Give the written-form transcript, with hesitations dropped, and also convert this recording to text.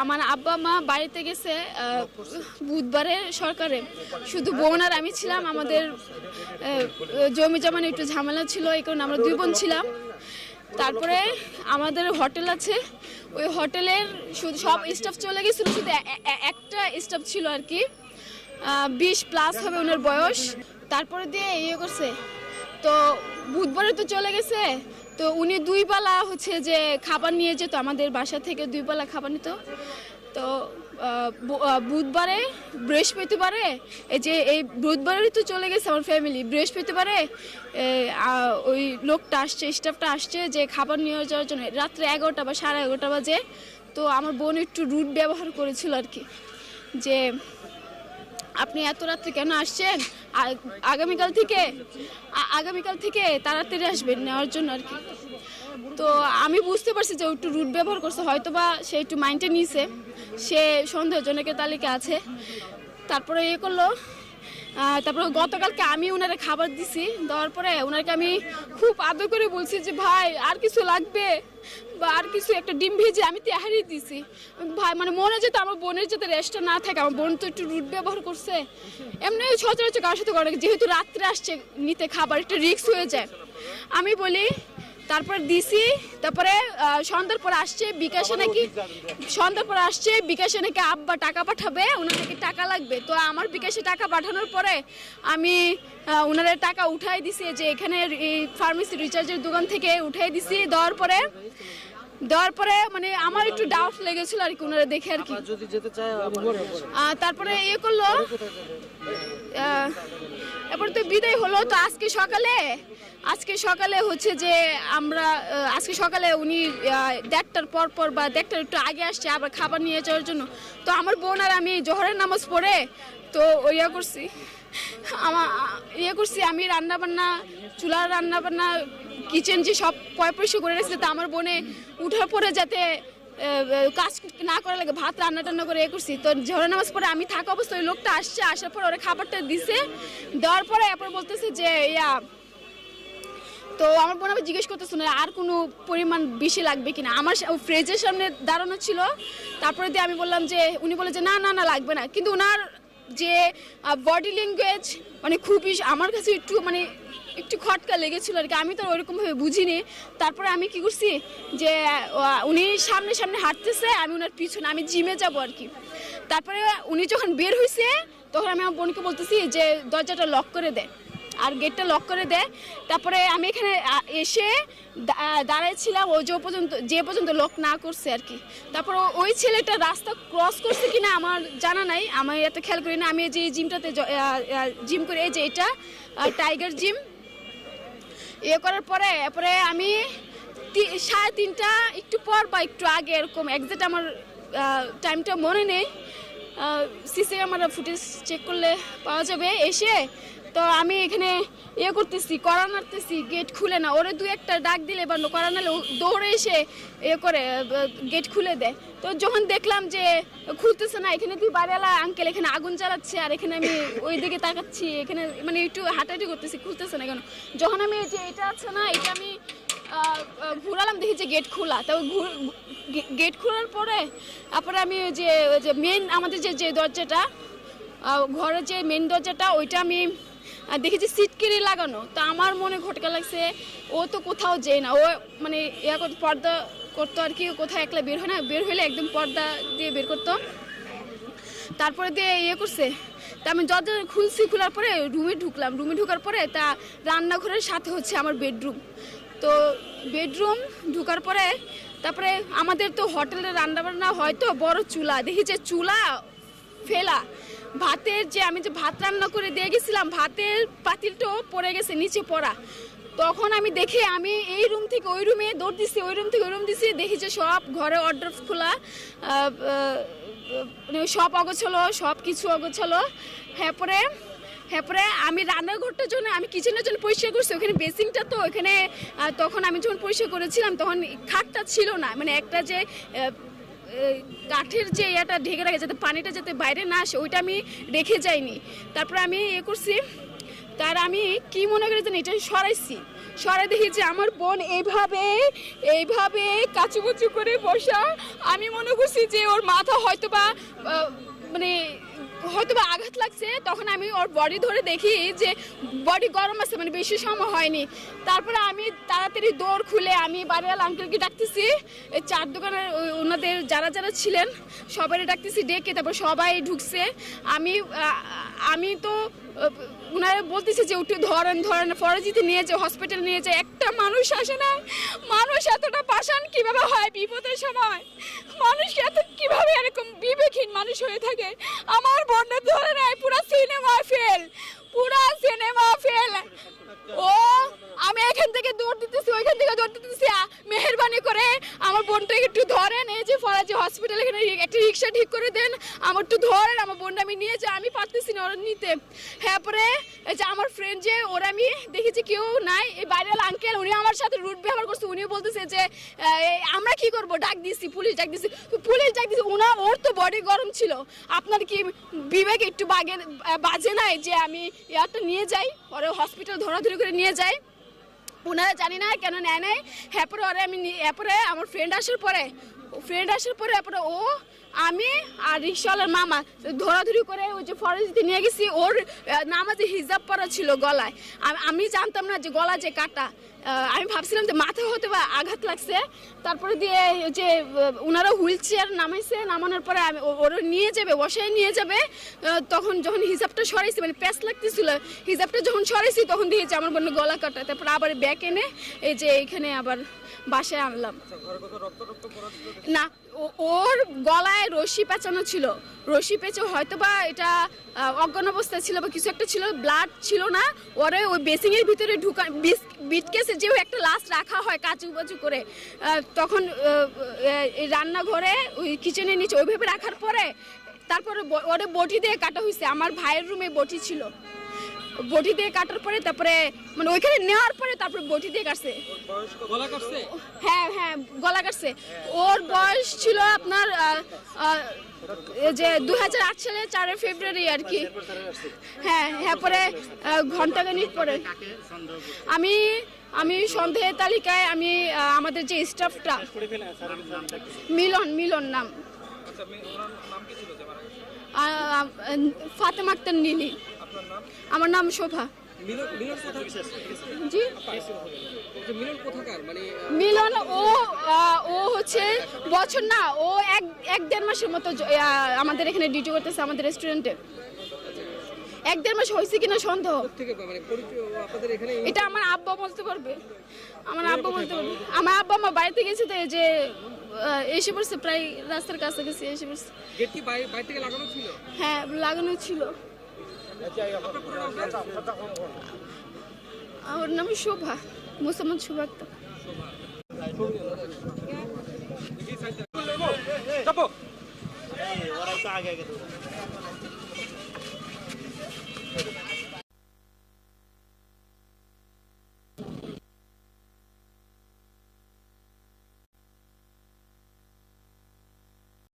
আমার আব্বা মা বাড়িতে গেছে বুধবারে সরকারে, শুধু বোন আর আমি ছিলাম। আমাদের জমি জমা নিয়ে একটু ঝামেলা ছিল, এই কারণে আমরা 2 বোন ছিলাম। তারপরে আমাদের হোটেল আছে, ওই হোটেলের শুধু সব স্টাফ চলে গেছিল, শুধু একটা স্টাফ ছিল আর কি, 20+ হবে ওনার বয়স। তারপরে দিয়ে ইয়ে করছে, তো বুধবারে তো চলে গেছে, তো উনি 2 পালা হচ্ছে যে খাবার নিয়ে যেত, আমাদের বাসা থেকে 2 পালা খাবার নিত। তো বুধবারে বৃহস্পতিবারে এই বুধবারে তো চলে গেছে আমার ফ্যামিলি, বৃহস্পতিবারে ওই লোকটা আসছে, স্টাফটা আসছে যে খাবার নিয়ে যাওয়ার জন্য, রাত্রে 11টা বা 11:30 বাজে। তো আমার বোন একটু রুড ব্যবহার করেছিল আর কি, যে আপনি এত রাত্রে কেন আসছেন, আগামীকাল থেকে তাড়াতাড়ি আসবেন নেওয়ার জন্য আর কি। তো আমি বুঝতে পারছি যে একটু রুড ব্যবহার করছে, হয়তো বা সে একটু মাইন্ডে নিয়েছে, সে সন্দেহজনকের তালিকা আছে। তারপরে ইয়ে করলো, তারপরে গতকালকে আমি ওনারে খাবার দিছি, দেওয়ার পরে ওনাকে আমি খুব আদর করে বলছি যে ভাই আর কিছু লাগবে বা আর কিছু, একটা ডিম ভেজে আমি তেহারি দিছি ভাই, মানে মনে যেত আমার বোনের যাতে রেস্টটা না থাকে। আমার বোন তো একটু রুড ব্যবহার করছে, এমনি সচরাচর কারোর সাথে করে, যেহেতু রাত্রে আসছে নিতে খাবার, একটা রিস্ক হয়ে যায়। আমি বলি, তারপর দিছি। তারপরে সন্ধ্যার পর আসছে বিকাশে নাকি আব্বা টাকা পাঠাবে, ওনার নাকি টাকা লাগবে। তো আমার বিকাশে টাকা পাঠানোর পরে আমি ওনাদের টাকা উঠাই দিছি, যে এখানে এই ফার্মেসি রিচার্জের দোকান থেকে উঠাই দিছি। দেওয়ার পরে মানে আমার একটু ডাউট লেগেছিল আর কি ওনারা দেখে আর কি। তারপরে ইয়ে করলো, এরপর তো বিদায় হলো। তো আজকে সকালে হচ্ছে যে আমরা আজকে সকালে উনি 1:30টার পর বা 1:30টার একটু আগে আসছে আবার খাবার নিয়ে যাওয়ার জন্য। তো আমার বোন আর আমি জোহরের নামাজ পড়ে তো আমি রান্নাবান্না, চুলার রান্নাবান্না, কিচেন যে সব পরিষ্কার করে রেখেছে। তো আমার বোনে উঠার পরে যাতে কাজ না করা লাগে, ভাত রান্না করে করছি। তো জোহরের নামাজ পরে আমি থাকা অবস্থায় ওই লোকটা আসার পর ওরা খাবারটা দিছে, দেওয়ার পরে এরপর বলতেছে যে তো আমার বোন আবার জিজ্ঞেস করতেছে না আর কোনো পরিমাণ বেশি লাগবে কিনা। আমার ফ্রিজের সামনে দাঁড়ানো ছিল। তারপরে দিয়ে আমি বললাম যে, উনি বলে যে না লাগবে না। কিন্তু ওনার যে বডি ল্যাঙ্গুয়েজ মানে খুবই আমার কাছে একটু খটকা লেগেছিল আর কি, আমি তো ওইরকমভাবে বুঝিনি। তারপরে আমি কি করছি যে উনি সামনে হাঁটতেছে, আমি ওনার পিছনে, আমি জিমে যাবো আর কি। তারপরে উনি যখন বের হয়েছে তখন আমি আমার বোনকে বলতেছি যে দরজাটা লক করে দে, আর গেটটা লক করে দেয়। তারপরে আমি এখানে এসে দাঁড়াইছিলাম ও যে পর্যন্ত লক না করছে আর কি। তারপর ওই ছেলেটা রাস্তা ক্রস করছে কিনা আমার জানা নাই, আমি এত খেয়াল করি না। আমি যে জিমটাতে জিম করি, এই যে এটা টাইগার জিম, করার পরে আমি 3:30টা একটু পর বা একটু আগে এরকম, একজ্যাক্ট আমার টাইমটা মনে নেই, সিসি ক্যামেরা ফুটেজ চেক করলে পাওয়া যাবে। এসে তো আমি এখানে করতেছি, কড়া নাড়তেছি, গেট খুলে না। ওরে 2-1টা ডাক দিলে বা কড়া নাড়লে দৌড়ে এসে করে গেট খুলে দেয়। তো যখন দেখলাম যে খুলতেছে না, এখানে তুই বাড়িওয়ালা আঙ্কেল এখানে আগুন জ্বালাচ্ছে, আর এখানে আমি ওই দিকে তাকাচ্ছি, এখানে মানে একটু হাঁটাহাঁটি করতেছি, খুলতেছে না কেন। যখন আমি যে এটা আছে না, এটা আমি ঘুরালাম, দেখি যে গেট খোলা। তো গেট খোলার পরে তারপরে আমি যে মেন আমাদের যে দরজাটা, ঘরের যে মেন দরজাটা, ওইটা আমি দেখেছি সিটকেরি লাগানো। তো আমার মনে খটকা লাগছে, ও তো কোথাও যায় না, ও মানে পর্দা করতো আর কি, কোথাও একলা বের হয় না, বের হইলে একদম পর্দা দিয়ে বের করতো। তারপরে দিয়ে করছে। তা আমি দরজা খোলার পরে রুমে ঢুকার পরে তা রান্নাঘরের সাথে হচ্ছে আমার বেডরুম। তো বেডরুম ঢুকার পরে তারপরে আমাদের তো হোটেলের রান্নাবান্না হয়তো বড় চুলা, দেখি যে চুলা ফেলা, ভাতের যে আমি যে ভাত রান্না করে দিয়ে গেছিলাম, ভাতের পাতিলটাও পড়ে গেছে নিচে পড়া। তখন আমি দেখে আমি এই রুম থেকে ওই রুমে দৌড় দিচ্ছি, ওই রুম থেকে ওই রুম দিচ্ছি, দেখি যে সব ঘরে অর্ডার খোলা, সব অগোছালো, সব কিছু অগোছালো। হ্যাঁ পরে আমি রান্নাঘরটার জন্য, আমি কিচেনের জন্য পরিষ্কার করছি, ওখানে বেসিংটা তো ওখানে, তখন আমি যখন পরিষ্কার করেছিলাম তখন খাটটা ছিল না, মানে একটা যে কাঠের যে এটা ঢেকে রাখে যাতে পানিটা যাতে বাইরে না আসে, ওইটা আমি রেখে যাইনি। তারপরে আমি করছি, তার আমি কি মনে করি জানি এটা সরাই দেখি যে আমার বোন এইভাবে কাচুকুচু করে বসা। আমি মনে করছি যে ওর মাথা হয়তোবা আঘাত লাগছে। তখন আমি ওর বডি ধরে দেখি যে বডি গরম আছে, মানে বেশি সময় হয়নি। তারপরে আমি তাড়াতাড়ি দৌড় খুলে আমি বাড়িওয়াল আঙ্কেলকে ডাকতেছি, এই চার দোকানের ওনাদের যারা ছিলেন সবাই ডাকতেছি, ডেকে তারপর সবাই ঢুকছে। আমি তো ওনারা বলতেছে যে একটু ধরেন ফরাজিতে নিয়ে যায়, হসপিটাল নিয়ে যায়। একটা মানুষ আসে না। মানুষ এতটা পাষাণ কিভাবে হয় বিপদের সময়? মানুষ কিভাবে এরকম বিবেকহীন মানুষ হয়ে থাকে? আমার বোনটা ধরে নেয়, পুরো সিনেমা ফেল। ও আমি এখান থেকে দৌড় দিতেছি, ওইখান থেকে দৌড় দিতেছি। মেহেরবানি করে আমার বোনটাকে একটু ধরেন, এই যে ফরাজি হসপিটাল এখানে একটা রিক্সা ঠিক করে দেন, আমার একটু ধরেন, আমার বোনটা আমি নিয়ে যাই। আমি পারতেছি না ওরা নিতে। হ্যাঁ, পরে এই যে আমার ফ্রেন্ড যে ওরা আমি দেখেছি কেউ নাই। এই বাইরের আঙ্কেল উনি আমার সাথে রুট ব্যবহার করছে। উনিও বলতেছে যে আমরা কি করবো, ডাক দিছি, পুলিশ ডাক দিছি। ওর তো বডি গরম ছিল। আপনার কি বিবেক একটু বাজে নাই যে আমি একটা নিয়ে যাই, ওরা হসপিটাল ধরাধরি করে নিয়ে যাই? ওনারা জানি না কেন নেয় নাই। এরপরে এরপরে আমার ফ্রেন্ড আসার পরে এরপরে আমি আর রিক্সাওয়ালার মামা ধরাধরি করে ওই যে ফরেস্টে নিয়ে গেছি। ওর নামাজে হিজাব পরা ছিল গলায়। আমি জানতাম না যে গলা যে কাটা। আমি ভাবছিলাম যে মাথা হতে বা আঘাত লাগছে। তারপরে দিয়ে যে ওনারা হুইল চেয়ার নামাইছে, নামানোর পরে ওরা বসায় নিয়ে যাবে। তখন যখন হিজাবটা সরাইছি, মানে প্যাঁচ লাগতেছিল, হিজাবটা যখন সরাইছি তখন দিয়েছে আমার বোনের গলা কাটা। তারপরে আবার ব্যাগ এনে এই যে এখানে আবার বাসায় আনলাম। না, ওর গলায় রশি পেঁচানো ছিল। রশি পেঁচে হয়তো বা এটা অজ্ঞান অবস্থায় ছিল বা কিছু একটা ছিল, ব্লাড ছিল না। ওরে ওই বেসিংয়ের ভিতরে বিটকেসে যে একটা লাশ রাখা হয় কাচু বাচু করে, তখন রান্নাঘরে ওই কিচেনের নিচে ওইভাবে রাখার পরে তারপরে ওরে বটি দিয়ে কাটা হয়েছে। আমার ভাইয়ের রুমে বটি ছিল। বটি দিয়ে কাটার পরে তারপরে মানে ওইখানে নেওয়ার পরে তারপরে বটি দিয়ে কাটছে। হ্যাঁ, গলা কাটছে। ওর বয়স ছিল আপনার যে 2008 সালে 4 ফেব্রুয়ারি আর কি। হ্যাঁ, পরে ঘন্টাখানিক পরে আমি সন্দেহের তালিকায় আমি আমাদের যে স্টাফটা মিলন নাম, ফাতেমা আক্তার নীলি। আমার নাম শোভা। জি, মিলন ও হচ্ছে বছর না, ও 1-1.5 মাসের মতো আমাদের এখানে ডিউটি করতেছে আমাদের রেস্টুরেন্টে। 1-1.5 মাস হয়েছে কিনা সন্দেহ। এটা আমার আব্বা বলতে পারবে। আমার আব্বা আমার বাড়িতে গেছে তো, যে এসে পড়ছে, প্রায় রাস্তার কাছাকাছি এসে পড়ছে। হ্যাঁ, লাগানো ছিল। আমার নাম শোভা, মোসাম্মদ শোভা আক্তার।